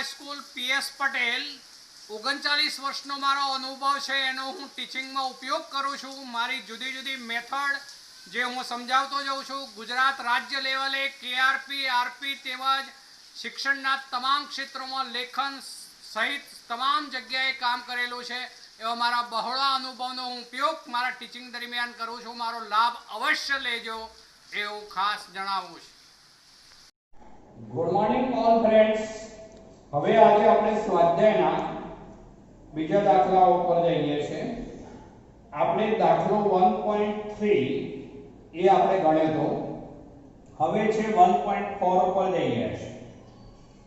School PS Patel 39 वर्षનો મારો અનુભવ છે એનો હું ટીચિંગમાં ઉપયોગ કરું છું। મારી જુદી જુદી મેથડ જે હું સમજાવતો જાઉં છું ગુજરાત રાજ્ય લેવલે કેઆરપી આરપી તેમજ શિક્ષણના તમામ ક્ષેત્રોમાં લેખન સહિત તમામ જગ્યાએ કામ કરેલું છે। એવા મારા બહોળા અનુભવનો હું ઉપયોગ મારા ટીચિંગ દરમિયાન કરું છું। મારો લાભ અવશ્ય લેજો એવું ખાસ જણાવું છું। Good morning all friends. હવે આજે આપણે સ્વાધ્યાયના બીજા દાખલાઓ પર જઈએ છીએ। આપણે દાખલો 1.3 એ આપણે ગણ્યો તો, હવે છે 1.4 ઉપર જઈએ છીએ।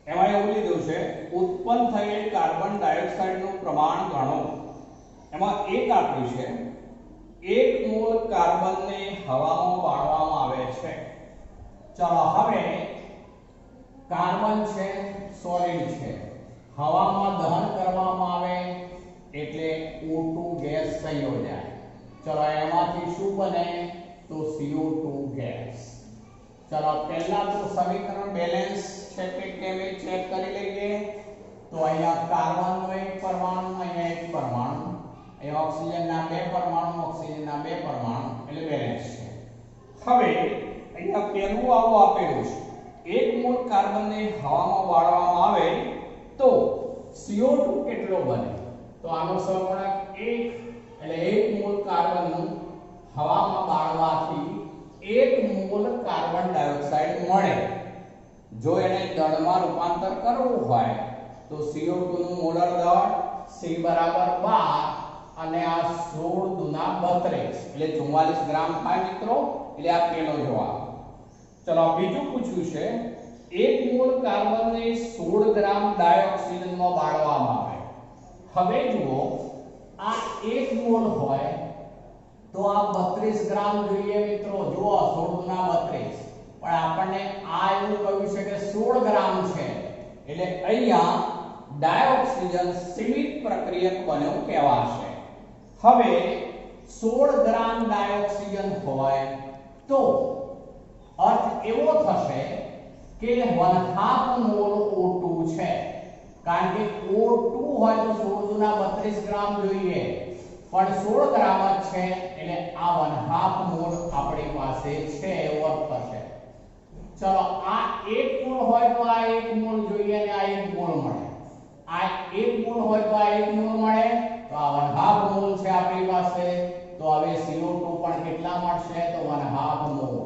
એમાં એવું લીધું છે ઉત્પન્ન થયેલ કાર્બન ડાયોક્સાઇડનું પ્રમાણ ગણો। એમાં એક આપ્યું છે 1 મોલ કાર્બનને હવામાં બાળવામાં આવે છે। ચલો હવે કાર્બન છે સોલિડ છે, હવામાં દહન કરવામાં આવે એટલે O2 ગેસ થયો જાય। ચલો એમાંથી શું બને તો CO2 ગેસ। ચલો પહેલા તો સમીકરણ બેલેન્સ છે કે કેમ એ ચેક કરી લઈએ। તો અહીંયા કાર્બનનો એક પરમાણુ, અહીંયા એક પરમાણુ, અહીંયા ઓક્સિજનના બે પરમાણુ, ઓક્સિજનના બે પરમાણુ એટલે બેલેન્સ છે। હવે અહીંયા પહેલું આવું આપેલું છે 1 મોલ કાર્બનને હવામાં બાળવામાં આવે તો CO2 કેટલો બને? તો આનો સહગુણક 1 એટલે 1 મોલ કાર્બનનું હવામાં બાળવાથી 1 મોલ કાર્બન ડાયોક્સાઇડ મળે। જો એને દળમાં રૂપાંતર કરવું હોય તો CO2 નું મોલર દળ C બરાબર 12 અને આ 16 દુના 32 એટલે 44 ગ્રામ થાય મિત્રો। એટલે આ પહેલો જવાબ। ચલો બીજું પૂછ્યું છે 1 મોલ કાર્બનને 16 ગ્રામ ડાયોક્સિજનમાં બાળવામાં આવે। હવે જુઓ આ 1 મોલ હોય તો આ 32 ગ્રામ જોઈએ મિત્રો। જુઓ 16 ના 32, પણ આપણને આ એવું કહ્યું છે કે 16 ગ્રામ છે એટલે અહીંયા ડાયોક્સિજન સીમિત પ્રક્રિયક બન્યો કહેવાશે। હવે 16 ગ્રામ ડાયોક્સિજન હોય તો अर्थ एवो थशे के 1/2 मोल O2 छे, कारण के O2 होय तो 16 गुना 32 ग्राम જોઈએ પણ 16 ગ્રામ જ છે એટલે આ 1/2 મોલ આપણી પાસે છે એવો અર્થ થશે। ચલો આ 1 મોલ હોય તો આ 1 મોલ જોઈએ અને આ 1 મોલ મળે। આ 1 મોલ હોય તો આ 1 મોલ મળે તો આ 1/2 મોલ છે આપણી પાસે। તો હવે CO2 પણ કેટલા મળશે તો 1/2 મોલ।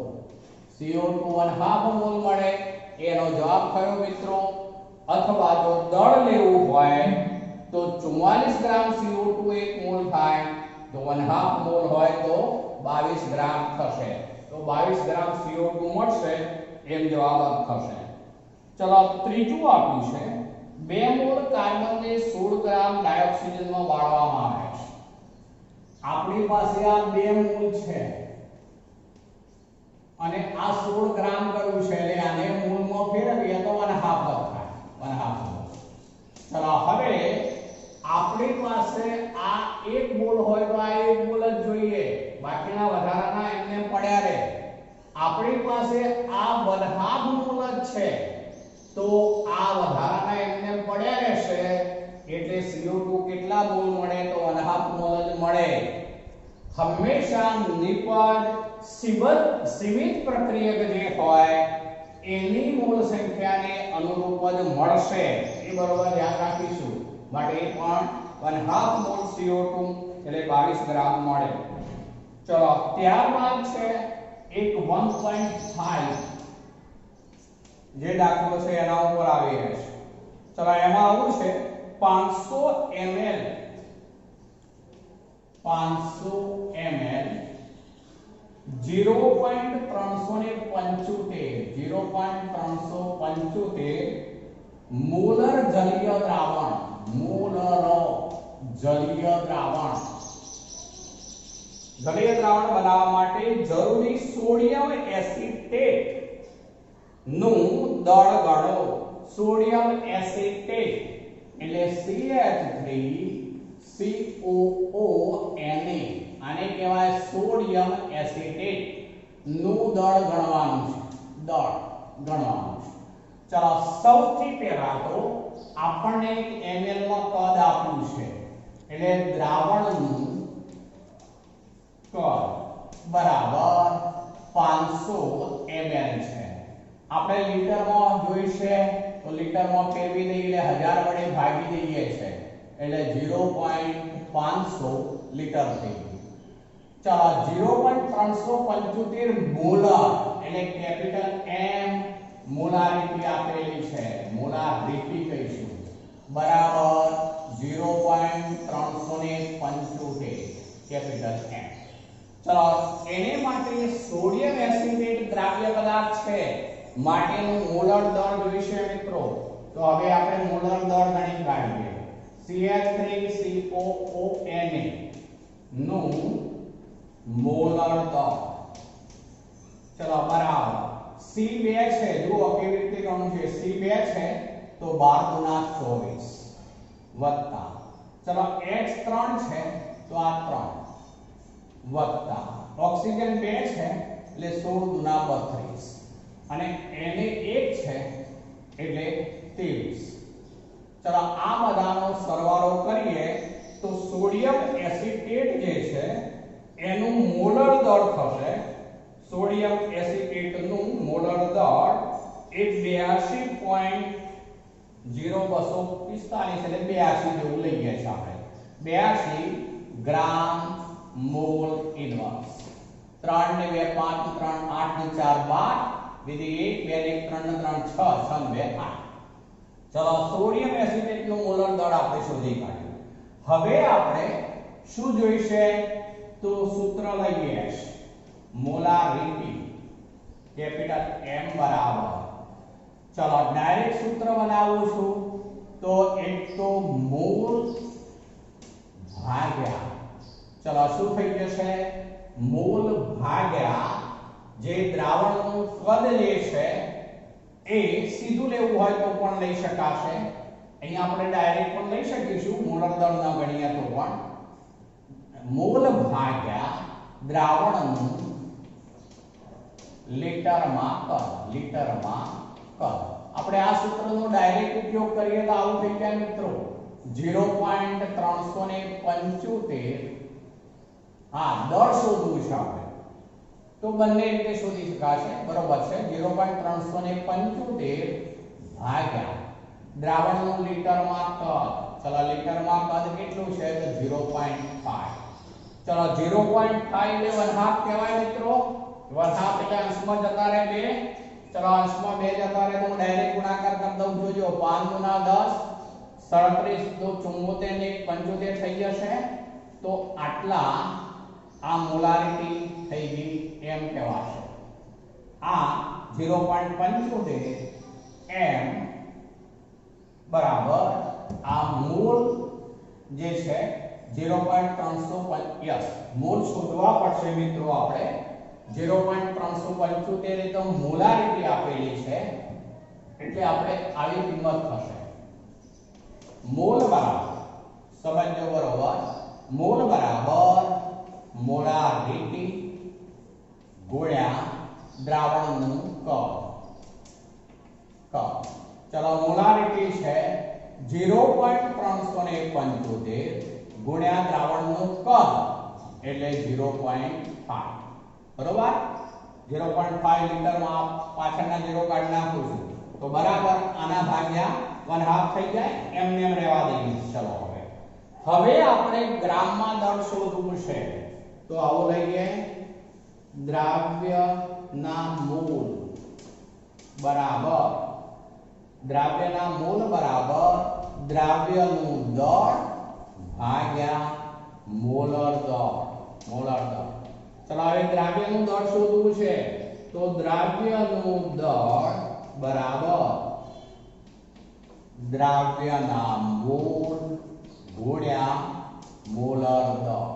CO2 1/2 મોલ મળે એનો જવાબ થયો મિત્રો। અથવા જો દળ લેવું હોય તો 44 ગ્રામ CO2 1 મોલ થાય તો 1/2 મોલ હોય તો 22 ગ્રામ થશે। તો 22 ગ્રામ CO2 મળશે એમ જવાબ થશે। ચલો ત્રીજું આપ્યું છે 2 મોલ કાર્બનને 16 ગ્રામ ડાયોક્સિજનમાં બાળવામાં આવે છે। આપણી પાસે આ 2 મોલ છે અને આ 16 ગ્રામ કર્યું છે એટલે આને મોલમાં ફેરવીએ તો 1/2 થાય 1/2 મોલ। ચલો હવે આપણી પાસે આ 1 મોલ હોય તો આ 1 મોલ જ જોઈએ, બાકીના વધારાના એમને પડ્યા રહે। આપણી પાસે આ 1/2 મોલ જ છે તો આ વધારાના એમને પડ્યા રહેશે એટલે CO2 કેટલા મોલ મળે તો 1/2 મોલ જ મળે। હંમેશા નિપજ सीमित प्रक्रियक जे होय एनी मोल संख्या ने अनुरूप ज मळशे ए बरोबर ध्यान राखीशुं। માટે પણ 1/2 મોલ CO2 એટલે 22 ગ્રામ મળે। ચલો ત્યારબાદ છે એક 1.5 જે દાખલો છે એના ઉપર આવી રહ્યા છે। ચલો એમાં આવું છે 500 ml 0.375 मोलर जलीय द्रावण बनाववा माटे जरूरी सोडियम एसिटेट નું દળ ગણો। સોડિયમ એસિટેટ એટલે CH3COO આને કહેવાય સોડિયમ એસિટેટ નું દળ ગણવાનું છે। દળ ગણવાનું છે ચલો સૌથી પહેલા તો આપણને ml માં કદ આપ્યું છે એટલે દ્રાવણનું કદ બરાબર 500 ml છે. આપણે લીટરમાં જોઈ છે તો લીટરમાં ફેરવી દઈએ એટલે 1000 વડે ભાગી દઈએ છે એટલે 0.500 લીટર થઈ ગયું. ચલો 0.375 મોલર એટલે કેપિટલ M મોલારિટી આપેલી છે, મોલારિટી કહીશું બરાબર 0.375 કેપિટલ M. ચલો એને માટે સોડિયમ એસિટેટ દ્રાવ્ય પદાર્થ છે માટેનું મોલર દર જોઈશે મિત્રો. તો હવે આપણે મોલર દર ગણી કાઢીએ. CH3COONA નું મોલર દર ચલો બરાબર C2 છે, જુઓ કેવી રીતે ગણવું છે. C2 છે તો 12 × 24 વત્તા ચલો H3 છે તો આ 3 વત્તા ઓક્સિજન 2 છે એટલે 16 × 32 અને Na 1 છે એટલે 23. ચલો આ બધાનો સરવાળો કરીએ તો સોડિયમ એસિટેટ જે છે એનું મોલર દર થશે. સોડિયમ એસિટેટ નું મોલર દર એ 82.0245 એટલે 82 જેવું લઈએ છીએ આપણે. 82 ગ્રામ મોલ ઇનવર્સ. 3 ને 2 5 3 8 ને 4 12 વિધિ 1 2 ને 3 ને 3 6 6 ને 2 8. ચલો સોડિયમ એસિટેટ નું મોલર દર આપણે શોધી કાઢ્યું. હવે આપણે શું જોઈશે તો સૂત્ર લઈએ મોલારિટી કેપિટલ M બરાબર ચલો ડાયરેક્ટ સૂત્ર બનાવું છું તો એક તો મોલ ભાગ્યા ચલો શું થઈ જશે મોલ ભાગ્યા જે દ્રાવણનું કદ લે છે એ સીધું લેવું હોય તો પણ લઈ શકાશે. અહીંયા આપણે ડાયરેક્ટ પણ લઈ શકીશું મોલર દર ન ગણીએ તો પણ મોલ ભાગ્યા દ્રાવણનું લીટરમાં કદ આપણે આ સૂત્રનો ડાયરેક્ટ ઉપયોગ કરીએ તો આવું થઈ જાય મિત્રો 0.375 હા દર શોધવું છે આપણે તો બંને રીતે શોધી શકાશે બરોબર છે. 0.375 ભાગ્યા દ્રાવણનું લીટરમાં કદ ચલો લીટરમાં કદ કેટલું છે તો 0.5 ચલો 0.5 એટલે 1/2 કહેવાય મિત્રો. 1/2 એટલે અંશમાં જતા રહે 2 ચલો અંશમાં 2 જતા રહે તો હું ડાયરેક્ટ ગુણાકાર કરી દઉં જોજો 5 × 10 37 તો 74 ને 75 થઈ જશે તો આટલા આ મોલારિટી થઈ ગઈ એમ કહેવાશે. આ 0.75 m બરાબર આ મોલ જે છે 0.350 મોલ શોધવા પડશે મિત્રો આપણે 0.375 એ તો મોલારિટી આપેલી છે એટલે આપણે આવી કિંમત થશે. મોલ બરાબર સમજો બરોબર મોલ બરાબર મોલારિટી ગુણ્યા દ્રાવણનું કદ. ચલો મોલારિટી છે 0.375 ગુણ્યા દ્રાવણનું કદ એટલે 0.5 બરોબર 0.5 લીટરમાં પાછળના 0 કાઢી નાખું છું તો બરાબર આના ભાગ્યા 1/2 થઈ જાય એમને એમ રહેવા દઈએ. ચલો હવે આપણે ગ્રામમાં દર શોધવું છે તો આવો લઈએ દ્રાવ્યના મોલ બરાબર દ્રાવ્યના મોલ બરાબર દ્રાવ્યનું દળ ભાગ્યા મોલર દળ. ચલો હવે દ્રાવ્યનું દળ શોધવું છે તો દ્રાવ્યનું દળ બરાબર દ્રાવ્યના મોલ ગુણ્યા મોલર દળ.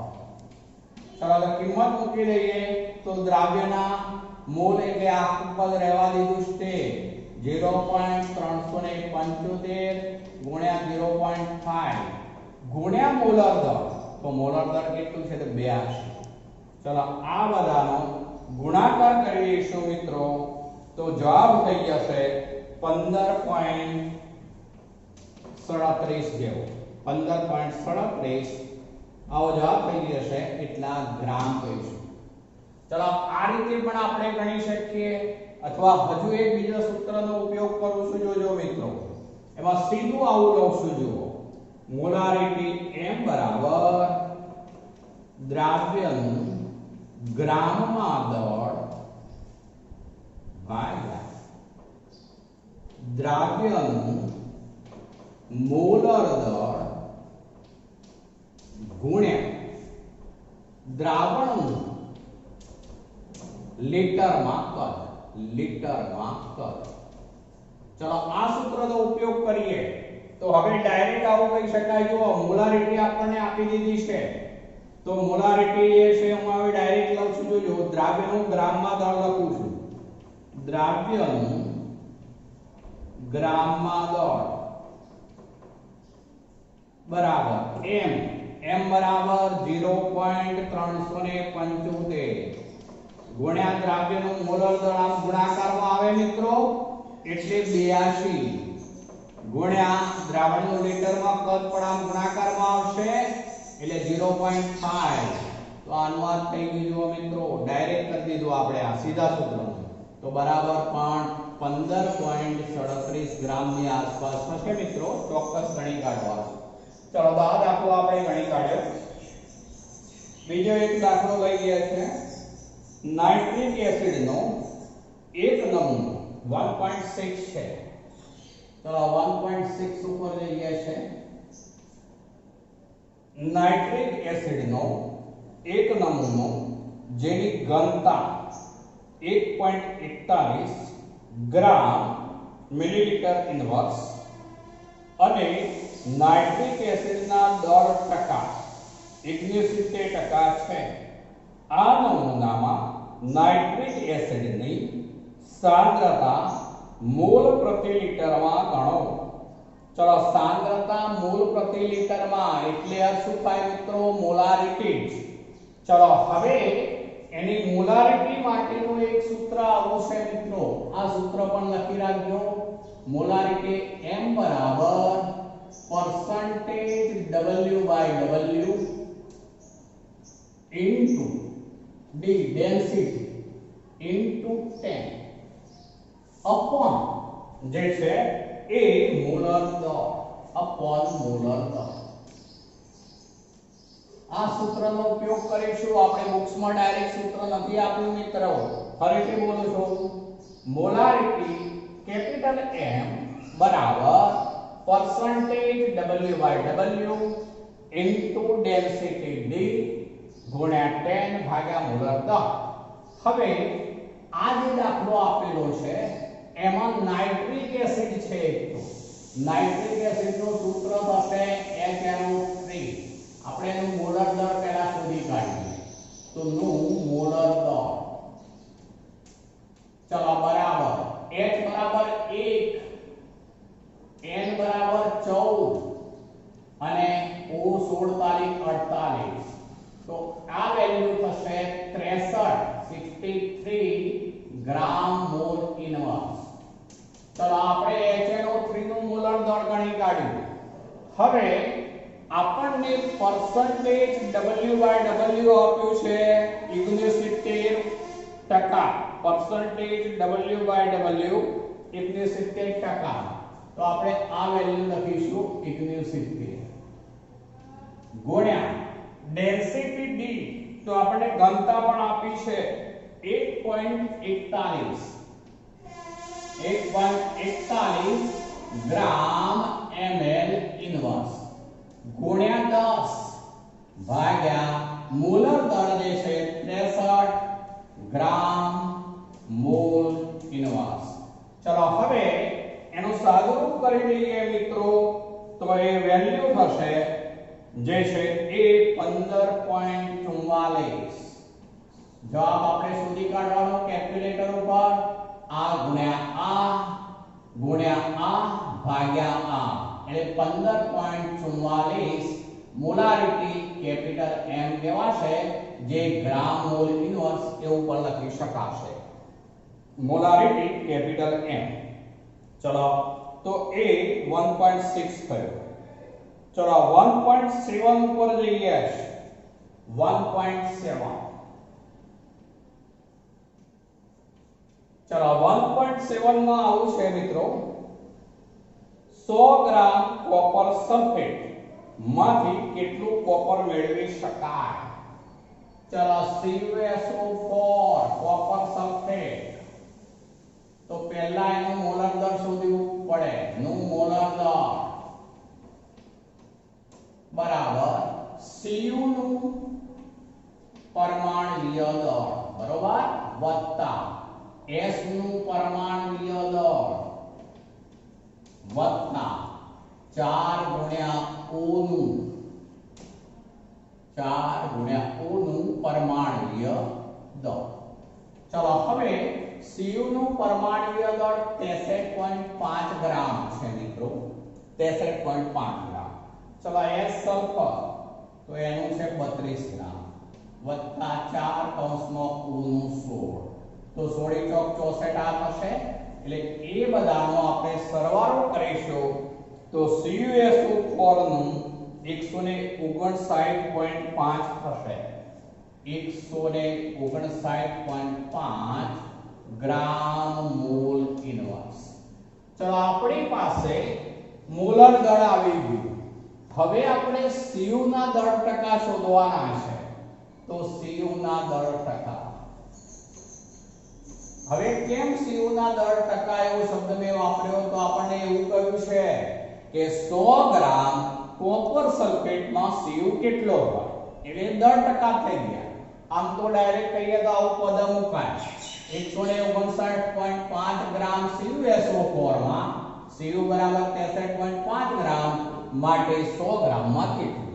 ચલો તો કિંમત મૂકી દઈએ તો દ્રાવ્યના મોલ એટલે આખું પદ રહેવા દીધું છે 0.375 ગુણ્યા 0.5 ગુણ્યા મોલર દર તો મોલર દર કેટલું છે તો 82. ચલો આ બધાનો ગુણાકાર કરીશું મિત્રો તો જવાબ થઈ જશે 15.37 જેવો 15.37 આવો જવાબ થઈ જશે એટલા ગ્રામ કહીશું. ચલો આ રીતે પણ આપણે ગણી શકીએ અથવા હજુ એક બીજા સૂત્રનો ઉપયોગ કરું છું. જોજો મિત્રો, એમાં સીધું આવું લખશું. જુઓ, મોલારિટી m બરાબર દ્રાવ્યનું ગ્રામમાં દળ ભાગ્યા દ્રાવ્યનું મોલર દળ ગુણ્યા દ્રાવણનું લીટરમાં કદ. ચલો આ સૂત્રનો ઉપયોગ કરીએ તો હવે ડાયરેક્ટ આવું કહી શકાય. જો મોલારિટી આપણને આપી દીધી છે તો મોલારિટી એ છે હું હવે ડાયરેક્ટ લખું છું. જોજો, દ્રાવ્યનું ગ્રામમાં દળ લખું છું. દ્રાવ્યનું ગ્રામમાં દળ બરાબર m બરાબર 0.375 ગુણ્યા દ્રાવ્યનું મોલર દળ આમ ગુણાકારમાં આવે મિત્રો એટલે 82 ગુણ્યા દ્રાવણનું લીટરમાં કદ પણ આમ ગુણાકારમાં આવશે એટલે 0.5. તો આનું આ થઈ ગયું મિત્રો, ડાયરેક્ટ કરી દીધું આપણે આ સીધા સૂત્રનું. તો બરાબર પણ 15.37 ગ્રામની આસપાસ થશે મિત્રો. ચોક્કસ ગણી કાઢવા. ચલો તો આ દાખલો આપણે ગણી કાઢ્યો. બીજો એક દાખલો લઈ ગયા છે. નાઇટ્રિક એસિડનો એક નમૂનો 1.6 છે. ચલો 1.6 ઉપર જઈએ છે. નાઇટ્રિક એસિડનો એક નમૂનો જેની ઘનતા 1.41 ગ્રામ મિલીલીટર ઇન્વર્સ અને નાઇટ્રિક એસિડના દળ ટકા 71% છે. આ નમૂનામાં નાઇટ્રિક એસિડની સાંદ્રતા મોલ પ્રતિ લીટરમાં ગણો. ચલો સાંદ્રતા મોલ પ્રતિ લીટરમાં એટલે શું થાય મિત્રો? મોલારિટી. ચલો હવે એની મોલારિટી માટેનું એક સૂત્ર આવું છે મિત્રો. આ સૂત્ર પણ લખી રાખજો. મોલારિટી m બરાબર percentage W/W into d density into 10 upon જે છે એ મોલર દળ upon મોલર દળ. આ સૂત્રનો ઉપયોગ કરીશું. આપણે બુક્સમાં ડાયરેક્ટ સૂત્ર નથી આપ્યું મિત્રો. ફરીથી બોલું છું. મોલારિટી કેપિટલ M બરાબર percentage W/W into density D ગુણ્યા 10 ભાગ્યા મોલર દળ. હવે આ જે દાખલો આપેલો છે એમાં નાઇટ્રિક એસિડ છે. એક તો નાઇટ્રિક એસિડનું સૂત્ર થશે HNO3. આપણે એનું મોલર દળ પહેલા શોધી કાઢીએ. તો નું મોલર દળ ચલો બરાબર H બરાબર 1, N બરાબર 14 અને O 16 તારીખ 48. તો આ વેલ્યુ થશે 63 ગ્રામ મોલ ઇનવર્સ. ચલો આપણે HNO3 નું મોલર દળ ગણી કાઢ્યું. હવે આપણને percentage W/W આપ્યું છે 69%. percentage W/W 69%. તો આપણે આ વેલ્યુ લખીશું 69 ગુણ્યા ડેન્સિટી D. તો આપણે ઘનતા પણ આપી છે 1.41 ગ્રામ ml ઇનવર્સ ગુણ્યા 10 ભાગ્યા મોલર દળ જે છે 63 ગ્રામ મોલ ઇનવર્સ. ચલો હવે એનું સાદુરૂપ કરી લઈએ મિત્રો. તો એ વેલ્યુ થશે જે છે એ 15.44. જવાબ આપણે શોધી કાઢવાનો કેલ્ક્યુલેટર ઉપર. આ ગુણ્યા આ ભાગ્યા આ એટલે 15.44 મોલારિટી કેપિટલ M કહેવાશે, જે ગ્રામ મોલ ઇનવર્સ એવું પણ લખી શકાશે. Molarity capital M. ચલો તો એ 1.6 થયો. ચલો 1.7 ઉપર જઈએ. 1.7 ચલો 1.7 માં આવું છે મિત્રો 100 ગ્રામ કોપર સલ્ફેટ માંથી કેટલું કોપર મેળવી શકાય? ચલો CuSO4 કોપર સલ્ફેટ તો પહેલા એનું મોલર દર શોધવું પડે. નું મોલર દર બરાબર Cu નું પરમાણ્વીય દળ બરોબર વત્તા S નું પરમાણ્વીય દળ વત્તા 4 ગુણ્યા O નું 4 ગુણ્યા O નું પરમાણ્વીય દળ. ચલો હવે Cu નું પરમાણ્વીય દળ 63.5 ગ્રામ છે મિત્રો 63.5 ગ્રામ. ચલો S સલ્ફર તો એનું છે 32 ગ્રામ વત્તા 4 કૌંસમાં O નું 16 તો 16 ચોક 64 આ થશે. એટલે એ બધાનો આપણે સરવાળો કરીશું તો CuSO4 નું 159.5 થશે. 159.5 ગ્રામ મોલ ઇનવર્સ. ચલો આપણી પાસે મોલર દળ આવી ગયું. હવે આપણે Cu ના દળ ટકા શોધવાના છે. તો Cu ના દળ ટકા. હવે કેમ Cu ના દળ ટકા એવો શબ્દ મેં વાપર્યો તો આપણને એવું કહ્યું છે કે 100 ગ્રામ કોપર સલ્ફેટમાં Cu કેટલો હોય એટલે દળ ટકા થઈ ગયા. આમ તો ડાયરેક્ટ કહીએ તો આવું પદ મુકાય 159.5 ગ્રામ CuSO4 માં Cu બરાબર 63.5 ગ્રામ માટે 100 ગ્રામમાં કેટલું?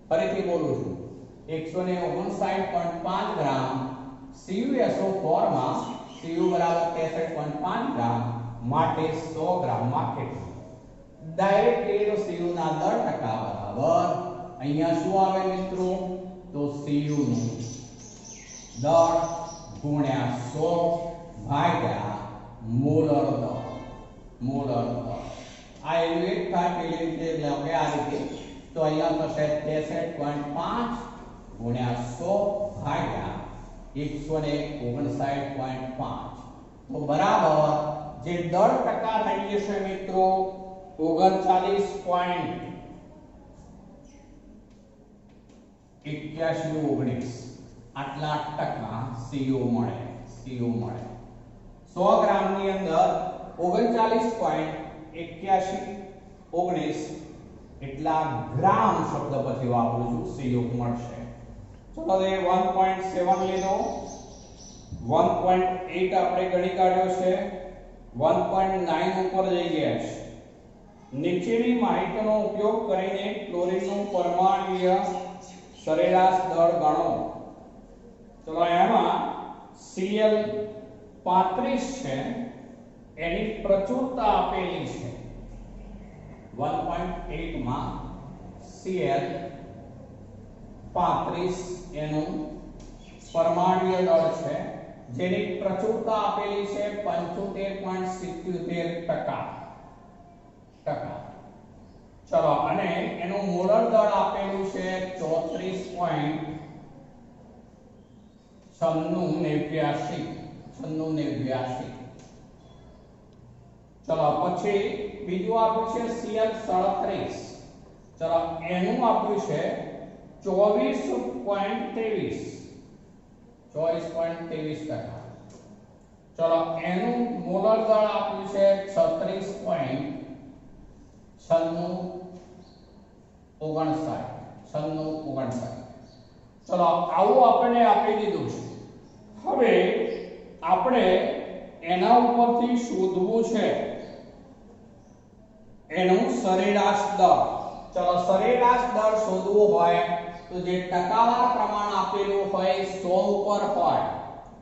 ફરીથી બોલું છું 159.5 ગ્રામ CuSO4 માં Cu બરાબર 63.5 ગ્રામ માટે 100 ગ્રામમાં કેટલું? ડાયરેક્ટ કહીએ તો Cu ના દળ ટકા બરાબર અહીંયા શું આવે મિત્રો તો Cu નું દળ ગુણ્યા 100 ભાગ્યા મોલર દળ. મોલર દળ આ એનું એક થાય પેલી રીતે એટલે આપણે આ રીતે તો અહીંયા થશે 63.5 ગુણ્યા 100 ભાગ્યા 159.5 તો બરાબર જે દળ ટકા થઈ જશે મિત્રો 39.81 આટલા ટકા Cu મળે. Cu મળે 100 ગ્રામ ની અંદર 39.81 એટલા ગ્રામ શબ્દ પછી વાપરું છું Cu મળશે. ચલો એ 1.7 લીધો 1.8 આપણે ગણી કાઢ્યો છે 1.9 ઉપર જઈ ગયા છે. નીચેની માહિતીનો ઉપયોગ કરીને ક્લોરીનનું પરમાણ્વીય સરેરાશ દળ ગણો. ચલો એમાં Cl 35 છે એની પ્રચુરતા આપેલી છે 1.8 માં Cl 35 એનું પરમાણ્વીય દળ છે જેની પ્રચુરતા આપેલી છે 75.77%. ચલો અને એનું મોલર દળ આપેલું છે 34.9689. ચલો પછી બીજું આપ્યું છે Cl 37. ચલો એનું આપ્યું છે 24.23%. ચલો એનું મોલર દળ આપ્યું છે 36.9659. ચલો આવું આપણે આપી દીધું છે. હવે આપણે એના ઉપરથી શોધવું છે એનું સરેરાશ દળ. ચલો સરેરાશ દળ શોધવું હોય તો જે ટકાવાર પ્રમાણ આપેલું હોય 100 ઉપર હોય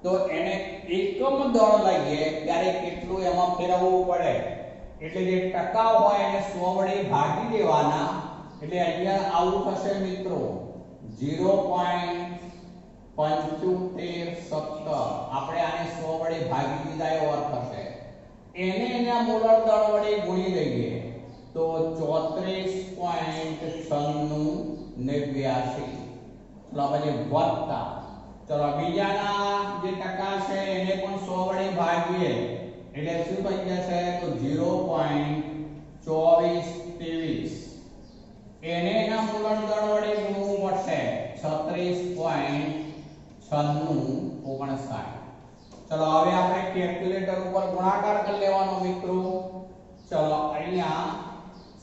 તો એને એકમ દળ લઈએ ત્યારે કેટલું એમાં ફેરવવું પડે એટલે જે ટકા હોય એને 100 વડે ભાગી દેવાના એટલે અહીંયા આવું થશે મિત્રો 0.7517. આપણે આને 100 વડે ભાગી દીધા એવો અર્થ થશે એને એના મોલર દળ વડે ગુણી દઈએ તો 34.96 ને 82. ચલો પછી વત્તા, ચલો બીજાના જે ટકા છે એને પણ 100 વડે ભાગીએ એટલે શું થઈ જશે તો 0.2423. એને એના મોલર દળ વડે ગુણવું પડશે 36.9659. ચલો હવે આપણે કેલ્ક્યુલેટર ઉપર ગુણાકાર કરી લેવાનો મિત્રો. ચલો અહીંયા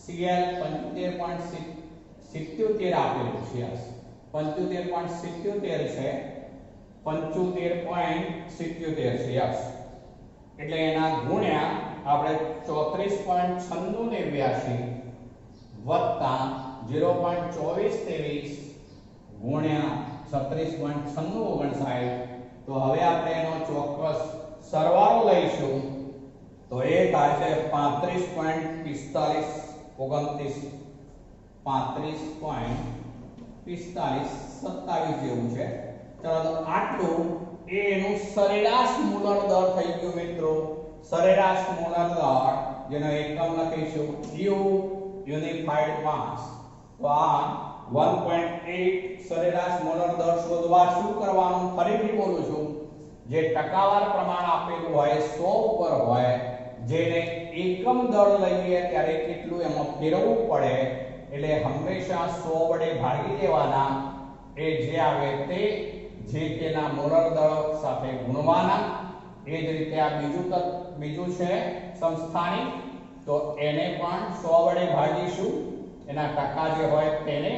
Cl 75.77 આપેલું છે, 75.77 છે, 75.77 છે યસ. એટલે એના ગુણ્યા આપણે 34.96 ને 82 વત્તા 0.2423 ગુણ્યા 36.9659. તો હવે આપણે એનો ચોક્કસ સરવાળો લઈશું તો એ થાય છે 35.45 29 35.45 27 જેવું છે. ચલો તો આટલું એ એનું સરેરાશ મોલર દળ થઈ ગયું મિત્રો. સરેરાશ મોલર દળ જેનો એકમ લખીશું U યુનિફાઈડ માસ. તો આ 1.8 સરેરાશ મોલર દળ શોધવા શું કરવાનું ફરીથી બોલું છું. જે ટકાવાર પ્રમાણ આપેલું હોય 100 ઉપર હોય, જેને એકમ દળ લઈએ ત્યારે કેટલું એમાં ફેરવવું પડે એટલે હંમેશા 100 વડે ભાગી દેવાના. એ જે આવે તે જે તેના મોલર દળ સાથે ગુણવાના. એ જ રીતે આ બીજું છે સમસ્થાનિક, તો એને પણ 100 વડે ભાગીશું. એના ટકા જે હોય તેને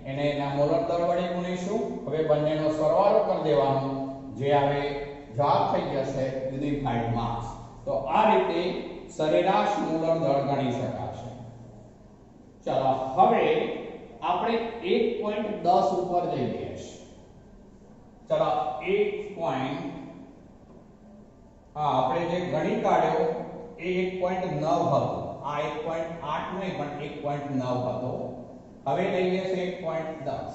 એને એના મોલર દળ વડે ગુણીશું. હવે બંનેનો સરવાળો કરી દેવાનો, જે આવે જવાબ થઈ જશે યુનિફાઈડ માસ. તો આ રીતે સરેરાશ મોલર દળ ગણી શકાશે. ચલો હવે આપણે 1.10 ઉપર જઈએ છીએ. ચલો 1. આપણે જે ગણી કાઢ્યો એ 1.9 હતો. આ 1.8 નહીં પણ 1.9 હતો. હવે લઈએ છે 1.10.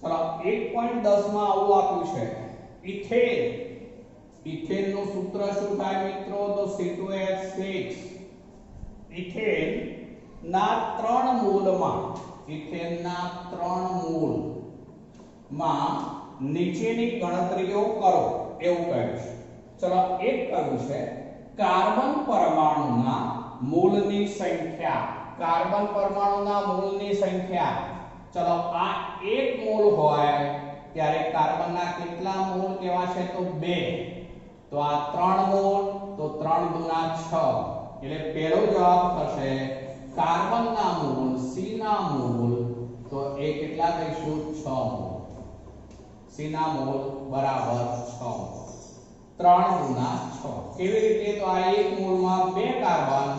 ચલો 1.10 માં આવું આપ્યું છે ઇથેન. ઇથેન નું સૂત્ર શું થાય મિત્રો તો C2H6. ઇથેન ના 3 મોલમાં, ઇથેન ના 3 મોલમાં નીચેની ગણતરીઓ કરો એવું કહ્યું છે. ચલો એક કહ્યું છે કાર્બન પરમાણુના મૂળની સંખ્યા. કાર્બન પરમાણુના મૂળની સંખ્યા. ચલો આ 1 મોલ હોય ત્યારે કાર્બનના કેટલા મોલ કહેવાશે તો 2. તો આ 3 મોલ તો 3 દુના 6. એટલે પહેલો જવાબ થશે કાર્બનના મોલ C ના મોલ તો એ કેટલા કહીશું 6 મોલ. C ના મોલ બરાબર 6 મોલ. 3 દુના 6. કેવી રીતે તો આ 1 મોલમાં 2 કાર્બન,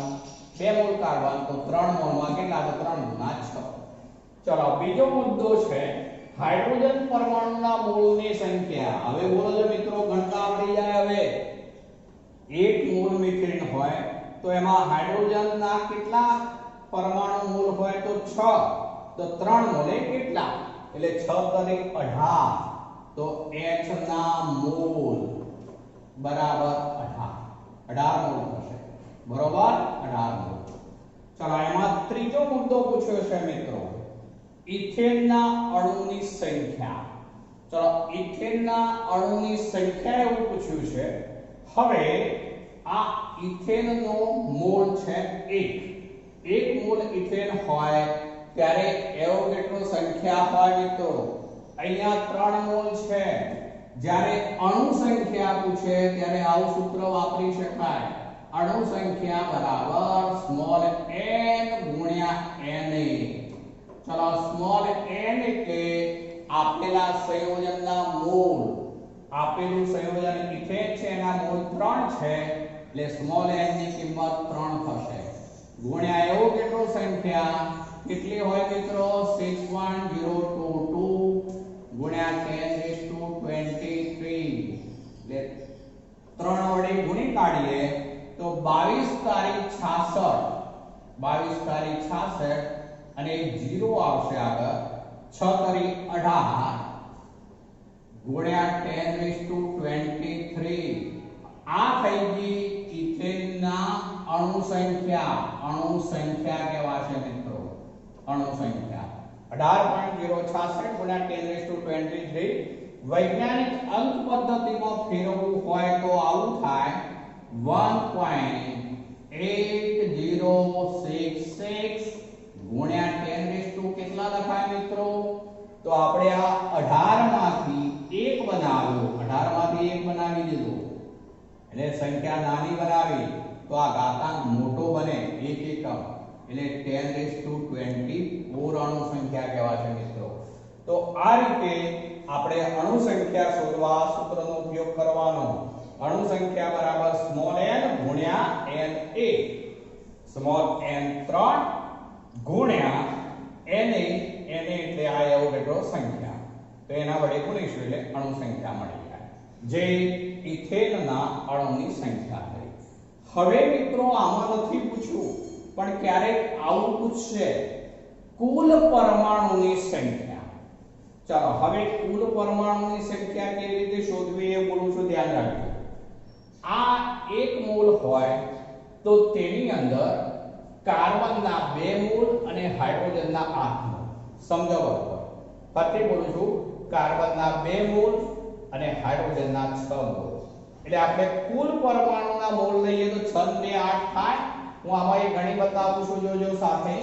2 મોલ કાર્બન તો 3 મોલમાં કેટલા તો 3 દુના 6. ચલો બીજો મુદ્દો છે હાઇડ્રોજન પરમાણુના મોલની સંખ્યા. હવે બોલો જો મિત્રો ગણતા આવડી જાય. હવે 1 મોલ મિથેન હોય તો એમાં હાઇડ્રોજનના કેટલા પરમાણુ મોલ હોય તો 6. તો 3 મોલે કેટલા એટલે 6 તરી 18. તો H ના મોલ બરાબર 18 મોલ થશે. બરોબર 18 મોલ. ચલો એમાં ત્રીજો મુદ્દો પૂછ્યો છે મિત્રો ઇથેનના અણુની સંખ્યા. ચલો ઇથેનના અણુની સંખ્યા એવું પૂછ્યું છે. હવે આ ઇથેનનો મોલ છે 1 મોલ ઇથેન હોય ત્યારે એવો કેટલો સંખ્યા હોય મિત્રો અહીંયા 3 મોલ છે. જ્યારે અણુ સંખ્યા પૂછે ત્યારે આવું સૂત્ર વાપરી શકાય. અણુ સંખ્યા બરાબર સ્મોલ n ગુણ્યા Na. ચલો સ્મોલ n એટલે આપેલા સંયોજનના મોલ. આપેલું સંયોજન ઇથેન છે એના મોલ 3 છે એટલે સ્મોલ n ની કિંમત 3 થશે. ગુણ્યા એવો કેટલો સંખ્યા કેટલી હોય મિત્રો 6.022 ગુણ્યા 1023 એટલે 3 વડે ગુણી કાઢીએ તો 22 તારીખ 66 22 તારીખ 66 અને 0 આવશે આગળ 6 તારીખ 18 ગુણ્યા 1023 આ થઈ ગઈ ઇથેનના અણુ સંખ્યા કહેવાશે મિત્રો, અણુ સંખ્યા 18.066 ગુણ્યા 1023. વૈજ્ઞાનિક અંક પદ્ધતિમાં ફેરવવું હોય તો આવું થાય 1.8066 ગુણ્યા 10 કેટલા લખાય મિત્રો? તો આપણે આ 18 માંથી 1 બનાવ્યો, 18 માંથી 1 બનાવી દીધો એટલે સંખ્યા નાની બનાવી તો આ ઘાતાંક મોટો બને 1 એકમ એટલે 1024 અણુ સંખ્યા કહેવાશે મિત્રો. તો આ રીતે આપણે અણુ સંખ્યા શોધવા સૂત્રનો ઉપયોગ કરવાનો. અણુ સંખ્યા બરાબર સ્મોલ n ગુણ્યા na, સ્મોલ n 3 ગુણ્યા na એટલે આ એવોગેડ્રો સંખ્યા, તો એના વડે ગુણીશું એટલે અણુ સંખ્યા મળી જાય, જે ઇથેનના અણુની સંખ્યા થઈ. હવે મિત્રો આમાં નથી પૂછ્યું પણ ક્યારેક આવું પૂછશે, કુલ પરમાણુની સંખ્યા. ચાલો હવે કુલ પરમાણુની સંખ્યા કેવી રીતે શોધવી એ બોલું છું, ધ્યાન રાખજો. આ 1 મોલ હોય તો તેની અંદર કાર્બનના 2 મોલ અને હાઇડ્રોજનના 8 મોલ. સમજો બરાબર. ફરીથી બોલું છું, કાર્બનના 2 મોલ અને હાઇડ્રોજનના 6 મોલ. એટલે આપણે કુલ પરમાણુના મોલ લઈએ તો 6 ને 8 થાય. હું આમાં એક ગણી બતાવું છું, જોજો સાથે.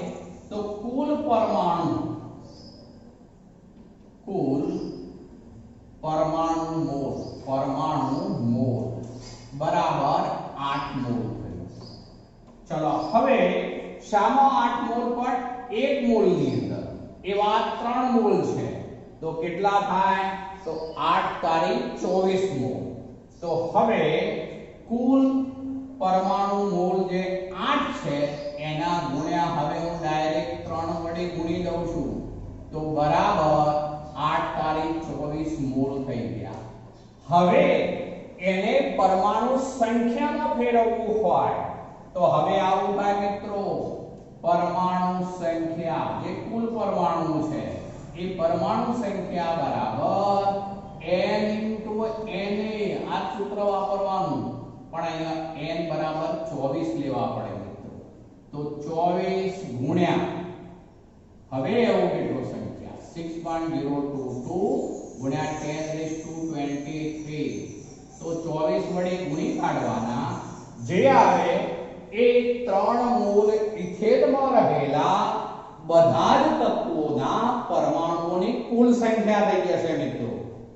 તો કુલ પરમાણુ મોલ બરાબર 8 મોલ થયું. ચલો હવે શામાં 8 મોલ પર 1 મોલ ની અંદર એવા 3 મોલ છે તો કેટલા થાય? તો 8 તારી 24 મોલ. તો હવે કુલ પરમાણુ મોલ જે 8 છે એના ગુણ્યા, હવે હું ડાયરેક્ટ 3 વડે ગુણી દઉં છું તો બરાબર 8 તારી 24 મોલ થઈ ગયા. હવે એને પરમાણુ સંખ્યામાં ફેરવવું હોય તો હવે આવું થાય મિત્રો, પરમાણુ સંખ્યા જે કુલ પરમાણુ છે એ પરમાણુ સંખ્યા બરાબર n na. આ સૂત્ર વાપરવાનું, પણ અહીંયા n બરાબર 24 લેવા પડે મિત્રો. તો 24 ગુણ્યા, હવે એવું કેટલો સંખ્યા 6.022 ગુણ્યા 1023. તો 24 વડે ગુણી કાઢવાના, જે આવે એ 3 મોલ ઇથેનમાં રહેલા બધા જ તત્વોના પરમાણુઓની કુલ સંખ્યા થઈ જશે મિત્રો.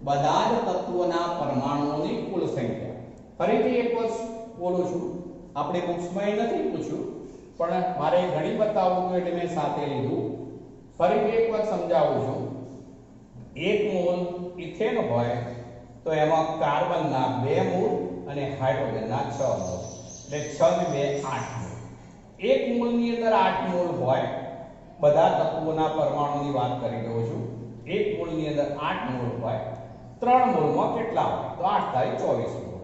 બધા જ તત્વોના પરમાણુઓની કુલ સંખ્યા. ફરીથી એક વસ્તુ બોલું છું, આપણે બુક્સમાં નથી પૂછ્યું પણ મારે ઘણી બતાવવું હતું એટલે મેં સાથે લીધું. ફરીથી એક વાત સમજાવું છું. 1 મોલ ઇથેન હોય તો એમાં કાર્બનના 2 મોલ અને હાઇડ્રોજનના 6 મોલ, એટલે 6 ને 2 8 મોલ. 1 મોલની અંદર 8 મોલ હોય, બધા તત્વોના પરમાણુની વાત કરી રહ્યો છું. 1 મોલની અંદર 8 મોલ હોય, 3 મોલમાં કેટલા હોય? તો 8 તારી 24 મોલ.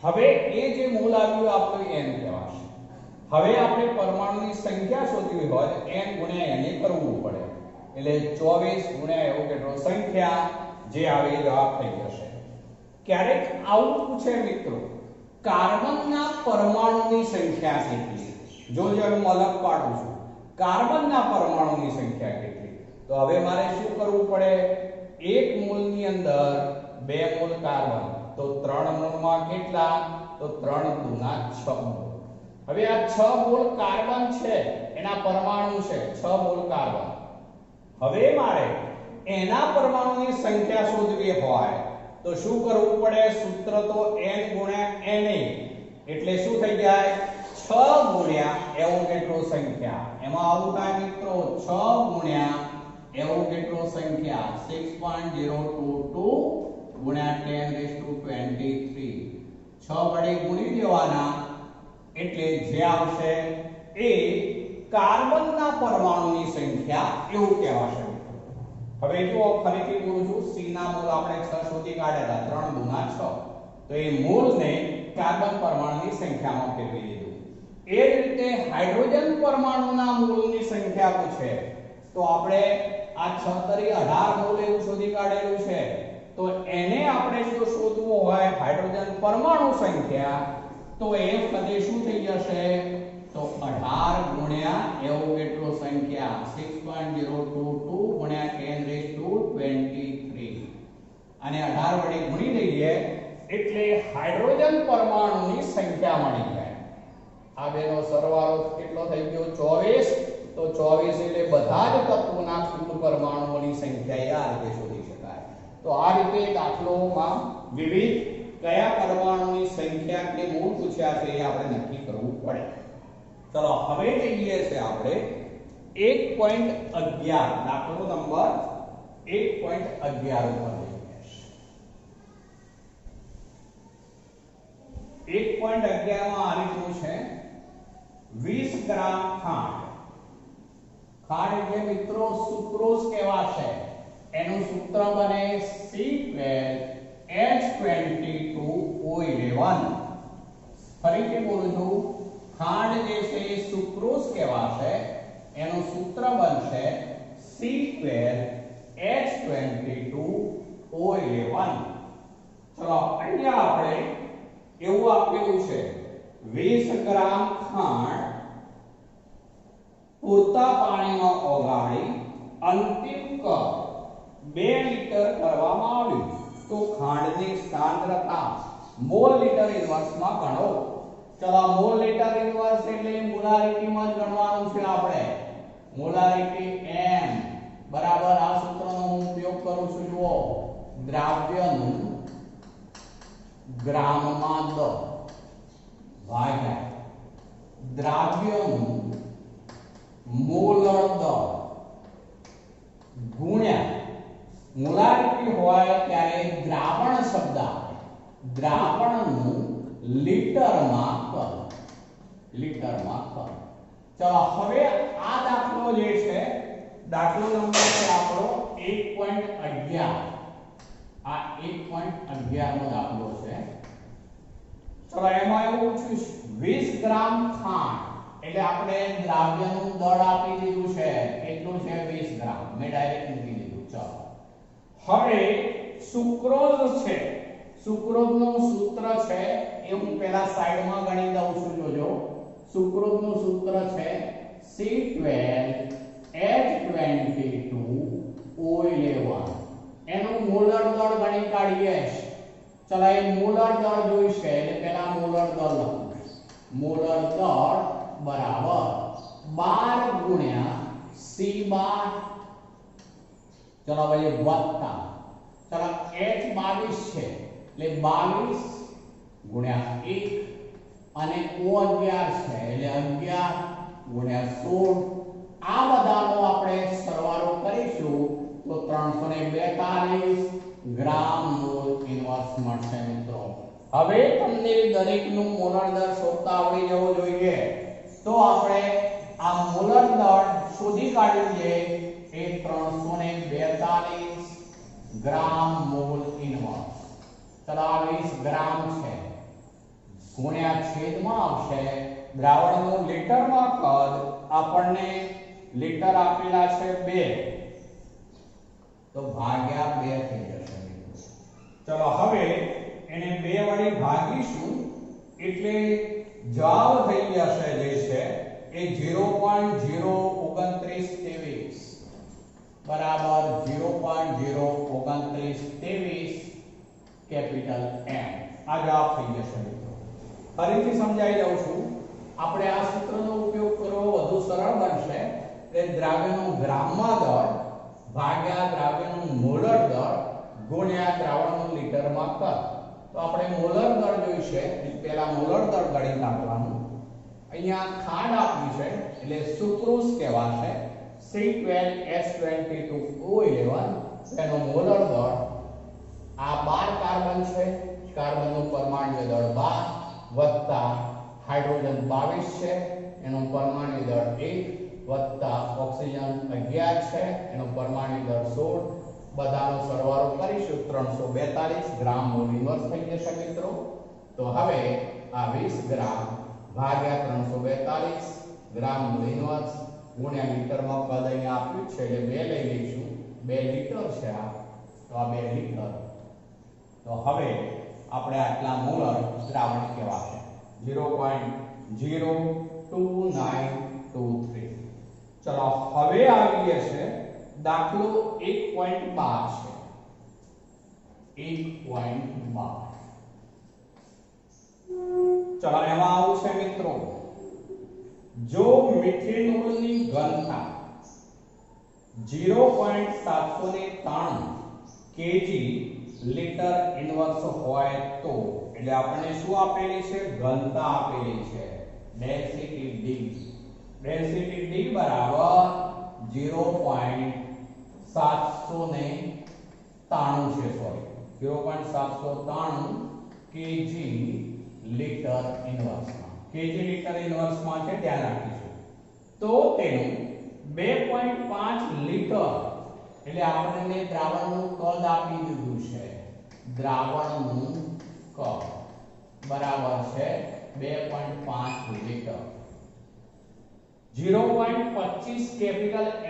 હવે એ જે મોલ આવ્યું આપણો n કહેવાશે. હવે આપણે પરમાણુની સંખ્યા શોધવી હોય તો n ગુણ્યા n કરવું પડે, એટલે 24 ગુણ્યા એવોગેડ્રો સંખ્યા જે આવે એ જવાબ થઈ જશે. ક્યારેક આવું પૂછે મિત્રો, કાર્બનના પરમાણુની સંખ્યા કેટલી? જોજો હું અલગ પાડું છું, કાર્બનના પરમાણુની સંખ્યા કેટલી? તો હવે મારે શું કરવું પડે? 1 મોલની અંદર 2 મોલ કાર્બન, તો 3 મોલમાં કેટલા? તો 3 દુના 6 મોલ. હવે આ 6 મોલ કાર્બન છે એના પરમાણુ છે 6 મોલ કાર્બન. હવે મારે એના પરમાણુની સંખ્યા શોધવી હોય તો શું કરવું પડે? સૂત્ર તો n ગુણ્યા na, એટલે શું થઈ જાય? 6 ગુણ્યા એવોગેડ્રો સંખ્યા. એમાં આવું થાય મિત્રો, 6 ગુણ્યા એવોગેડ્રો સંખ્યા 6.022 ગુણ્યા 1023. 6 વડે ગુણી દેવાના એટલે જે આવશે એ કાર્બનના પરમાણુની સંખ્યા એવું કહેવાશે. હવે જો ફરીથી બોલું છું, C ના મોલ આપણે 6 શોધી કાઢ્યા હતા, 3 ગુણ્યા 6. તો એ મોલને કાર્બન પરમાણુની સંખ્યામાં ફેરવી દીધું. એ જ રીતે હાઇડ્રોજન પરમાણુના મોલની સંખ્યા પૂછે તો આપણે આ 6 તરી 18 મોલ એવું શોધી કાઢેલું છે. તો એને આપણે જો શોધવું હોય હાઇડ્રોજન પરમાણુ સંખ્યા, તો F કદે શું થઈ જશે તો 18 ગુણ્યા એવું કેટલો સંખ્યા 6.022 ગુણ્યા 10⁻23 અને 18 વડે ગુણી દઈએ એટલે હાઇડ્રોજન પરમાણુની સંખ્યા મળી જાય. આ બેનો સરવાળો કેટલો થઈ ગયો 24. તો 24 એટલે બધા જ તત્વોના કુલ પરમાણુઓની સંખ્યા આ રીતે શોધી શકાય. તો આ રીતે દાખલોમાં વિવિધ કયા પરમાણુની સંખ્યા કે મૂળ પૂછ્યા છે એ આપણે નક્કી કરવું પડે. ચલો હવે જઈએ છે આપણે 1.11 દાખલો નંબર 1.11 ઉપર જઈએ. 1.11 માં આ રીતનું છે 20 ગ્રામ ખાંડ. ખાંડ એટલે મિત્રો સુક્રોઝ કહેવાશે. એનું સૂત્ર બને C12H22O11. ફરીથી બોલું છું, ખાંડ જે છે એ સુક્રોઝ કહેવાશે. એનું સૂત્ર બનશે C12H22O11. ચલો અહીંયા આપણે એવું આપેલું છે 20 ગ્રામ ખાંડ પૂરતા પાણીમાં ઓગાળી અંતિમ કદ 2 લિટર કરવામાં આવ્યું. તો ખાંડની સાંદ્રતા મોલ લિટર ઇન્વર્સમાં ગણો. ચલો મોલ લિટર ઇન્વર્સ એટલે મોલારિટીમાં જ ગણવાનું છે આપણે. મોલારિટી m બરાબર આ સૂત્રનો હું ઉપયોગ કરું છું. જુઓ, દ્રાવ્યનું ગ્રામમાં દ ભાગ્યા દ્રાવ્યનું મોલર દર ગુણ્યા મોલારિટી હોય ત્યારે દ્રાવણ શબ્દ આવે. દ્રાવણનું લીટરમાં કદ. લીટરમાં કદ. ચલો હવે આ દાખલો જે છે દાખલો નંબર છે આપણો 1.11. આ 1.11 નો દાખલો છે. ચલો એમાં એવું પૂછ્યું 20 ગ્રામ ખાંડ એટલે આપણે દ્રાવ્યનું દળ આપી દીધું છે. કેટલું છે 20 ગ્રામ. મેં ડાયરેક્ટ મૂકી દીધું. ચલો હવે સુક્રોઝ છે. સુક્રોઝનું સૂત્ર છે એ હું પહેલા સાઈડમાં ગણી દઉં છું. જોજો, સુક્રોઝનું સૂત્ર છે C12H22O11. એનું મોલર દળ ગણી કાઢીએ. ચલો એ મોલર દળ જોઈશે એટલે પહેલા મોલર દળ લખું. મોલર દળ બરાબર 12 ગુણ્યા C12. ચલો ભાઈ વત્તા, ચલો H22 છે એટલે 22 ગુણ્યા 1 અને O11 છે એટલે 11 ગુણ્યા 16. આ બધાનો આપણે સરવાળો કરીશું તો 342 ગ્રામ મોલ ઇન્વર્સ મળશે મિત્રો. હવે તમને દરેકનું મોલર દર શોધતા આવડી જવો જોઈએ. તો આપણે આ મોલર દર શોધી કાઢ્યું છે એ 342 ગ્રામ મોલ ઇન્વર્સ. ચલો આ 20 ગ્રામ છે ગુણ્યા છેદમાં આવશે દ્રાવણનું લીટરમાં કદ. આપણને લીટર આપેલા છે 2 તો ભાગ્યા 2 થઈ જશે મિત્રો. ચલો હવે એને 2 વડે ભાગીશું એટલે જવાબ થઈ જશે જે છે એ 0.02923 બરાબર 0.02923 કેપિટલ M. આ જવાબ થઈ જશે મિત્રો. ફરીથી સમજાવી દઉં છું. આપણે આ સૂત્રનો ઉપયોગ કરવો વધુ સરળ બનશે. એ દ્રાવ્યનું ગ્રામમાં દળ ભાગ્યા દ્રાવ્યનું મોલર દળ ગુણ્યા દ્રાવણનું લીટરમાં કદ. તો આપણે મોલર દળ જોઈશે પહેલા મોલર દળ ગણી નાખવાનું. અહીંયા ખાંડ આપી છે એટલે સુક્રોઝ કહેવાશે. C12H22O11 એનો મોલર દળ આ 12 કાર્બન છે. કાર્બનનું પરમાણ્વીય દળ 12 વત્તા હાઇડ્રોજન 22 છે એનો પરમાણ્વીય દળ 1 વત્તા ઓક્સિજન 11 છે એનો પરમાણ્વીય દળ 16. બધાનો સરવાળો કરીશું 342 ગ્રામ મોલ ઇન્વર્સ થઈ જશે મિત્રો. તો હવે આ 20 ગ્રામ ભાગ્યા 342 ગ્રામ મોલ ઇન્વર્સ ગુણ્યા લીટરમાં પદ અહીંયા આપ્યું છે એટલે 2 લઈ લઈશું. 2 લીટર છે આ. તો આ 2 લીટર. તો હવે આપણે આટલા મોલર દ્રાવણ કહેવાશે. 0.02923. ચલો હવે આવીએ છે દાખલો 1.12 છે 1.12. ચલો એમાં આવું છે મિત્રો, જો મિથેનોલની ઘનતા 0.793 kg લિટર ઇન્વર્સ હોય તો, એટલે આપણને શું આપેલી છે? ઘનતા આપેલી છે, ડેન્સિટી D. ડેન્સિટી D બરાબર 0.793 છે, સોરી 0.793 kg લિટર ઇન્વર્સમાં. kg લિટર ઇન્વર્સમાં છે, ધ્યાન રાખીશું. તો તેનું 2.5 લિટર, એટલે આપણને દ્રાવણનું કદ આપી દીધું છે. દ્રાવણનું કદ બરાબર છે 2.5 લિટર. 0.25 કેપિટલ M,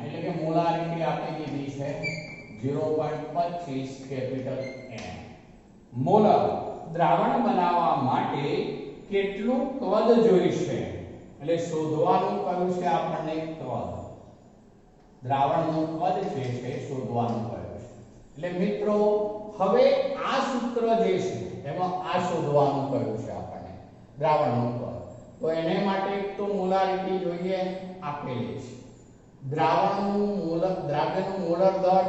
એટલે કે મોલારિટી આપી દીધી છે 0.25 કેપિટલ M. મોલર દ્રાવણ બનાવવા માટે કેટલું કદ જોઈશે? એટલે શોધવાનું કયું છે આપણને? કદ. દ્રાવણનું કદ છે શોધવાનું કયું છે. એટલે મિત્રો હવે આ સૂત્ર જે છે એમાં આ શોધવાનું કયું છે આપણને? દ્રાવણનું કદ. તો એને માટે તો મોલારિટી જોઈએ, આપેલી છે. દ્રાવ્યનું મોલર દર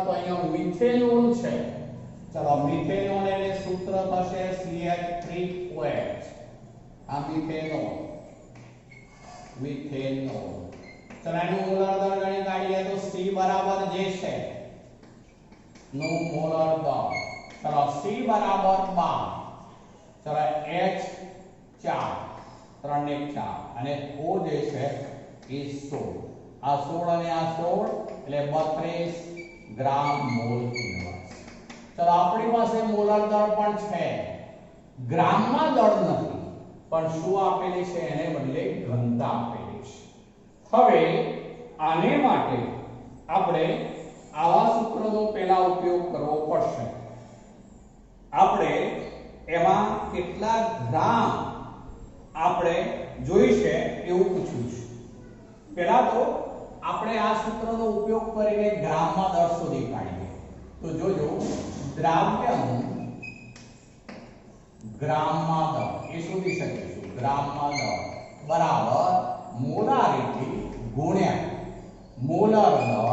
તો અહીંયા મિથેનોલ છે. ચલો મિથેનોલ એટલે સૂત્ર થશે CH3OH. આ મિથેનોલ. ચલો એનું મોલર દર ગણી કાઢીએ તો C બરાબર જે છે નો મોલર દર. ચલો C બરાબર 12. ચલો H 4, 3 ને 4 અને O જે છે એ 16. આ 16 અને આ 16 એટલે 32 ગ્રામ મોલ ઇન્વર્સ. ચલો આપણી પાસે મોલર દળ પણ છે, ગ્રામમાં દળ નથી, પણ શું આપેલી છે? એને બદલે ઘનતા આપેલી છે. હવે આને માટે આપણે આવા સૂત્રનો પહેલા ઉપયોગ કરવો પડશે. આપણે એમાં કેટલા ગ્રામ આપણે જોઈશે એવું પૂછ્યું છે. પહેલા તો આપણે આ સૂત્રનો ઉપયોગ કરીને ગ્રામમાં દળ શોધી કાઢીએ. તો જોજો, દ્રાવ્યનું ગ્રામમાં દળ એ શોધી શકીશું. ગ્રામમાં દળ બરાબર મોલારિટી ગુણ્યા મોલર દળ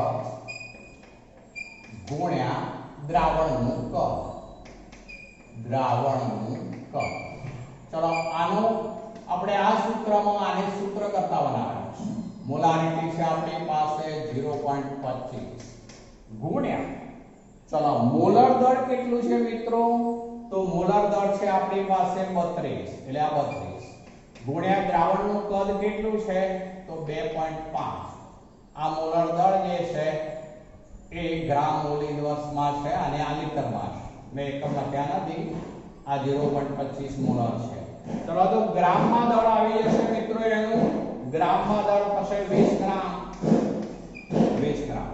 ગુણ્યા દ્રાવણનું કદ. દ્રાવણનું કદ. ચલો આનો આપણે આ સૂત્રમાં આને સૂત્ર કરતા બનાવ્યું છે. મોલારિટી છે આપણી પાસે 0.25 ગુણ્યા, ચલો મોલર દળ કેટલું છે મિત્રો? તો મોલર દળ છે આપણી પાસે 32, એટલે આ 32 ગુણ્યા દ્રાવણનું કદ કેટલું છે? તો 2.5. આ મોલર દળ જે છે એ ગ્રામ મોલ ઇન્વર્સમાં છે અને આ લિટરમાં છે. મેં એકમ લખ્યા નથી, આ 0.25 મોલર છે. ચલો તો ગ્રામમાં દળ આવી જશે મિત્રો, એનું ગ્રામમાં દળ થશે 20 ગ્રામ. 20 ગ્રામ.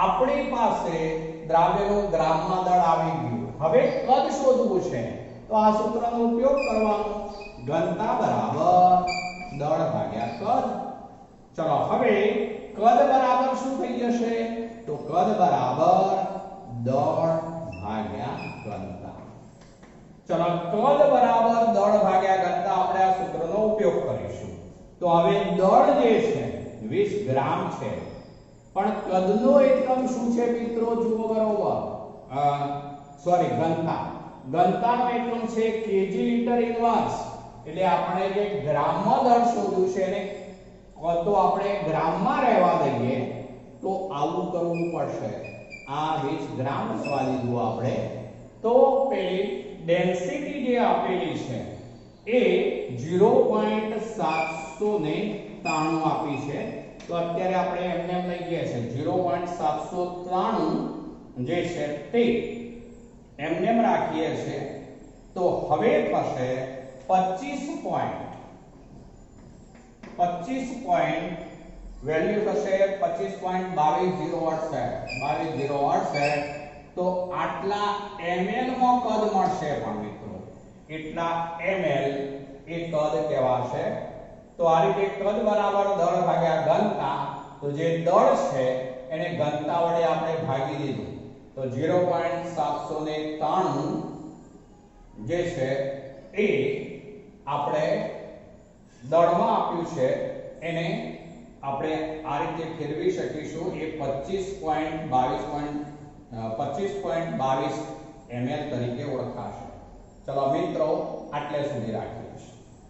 આપણી પાસે દ્રાવ્યનું ગ્રામમાં દળ આવી ગયું. હવે કદ શોધવું છે તો આ સૂત્રનો ઉપયોગ કરવાનો. ઘનતા બરાબર દળ ભાગ્યા કદ. ચલો હવે કદ બરાબર શું થઈ જશે? તો કદ બરાબર દળ ભાગ્યા ઘનતા. ચલો કદ બરાબર દળ ભાગ્યા ઘનતા આપણે આ સૂત્રનો ઉપયોગ કરીશું. તો હવે દળ જે છે 20 ગ્રામ છે, પણ કદનો એકમ શું છે મિત્રો? જુઓ બરોબર, સોરી ઘનતા. ઘનતાનો એકમ છે kg લિટર ઇન્વર્સ. એટલે આપણે જે ગ્રામમાં દળ શોધ્યું છે એને તો આપણે ગ્રામમાં રહેવા દઈએ તો આવું કરવું પડશે. આ 20 ગ્રામ લખવા દીધું આપણે. તો પેલી ડેન્સિટી જે આપેલી છે એ 0.793 આપી છે. તો અત્યારે આપણે એમને એમ લઈ ગયા છે 0.793 જે છે તે એમને એમ રાખીએ છે. તો હવે થશે 25 વેલ્યુ થશે 25.2208. તો આટલા ml માં કદ મળશે. પણ મિત્રો એટલા ml એ એ કદ કહેવાશે. તો આ રીતે કદ બરાબર દળ ભાગ્યા ઘનતા, તો જે દળ છે એને ઘનતા વડે આપણે ભાગી દીધું, તો 0.793 જે છે એ આપણે દળમાં આપ્યું છે એને આપણે આ રીતે ફેરવી શકીશું. એ 25.22 ml તરીકે ઓળખાશે. ચલો મિત્રો, આટલે સુધી રાખીએ.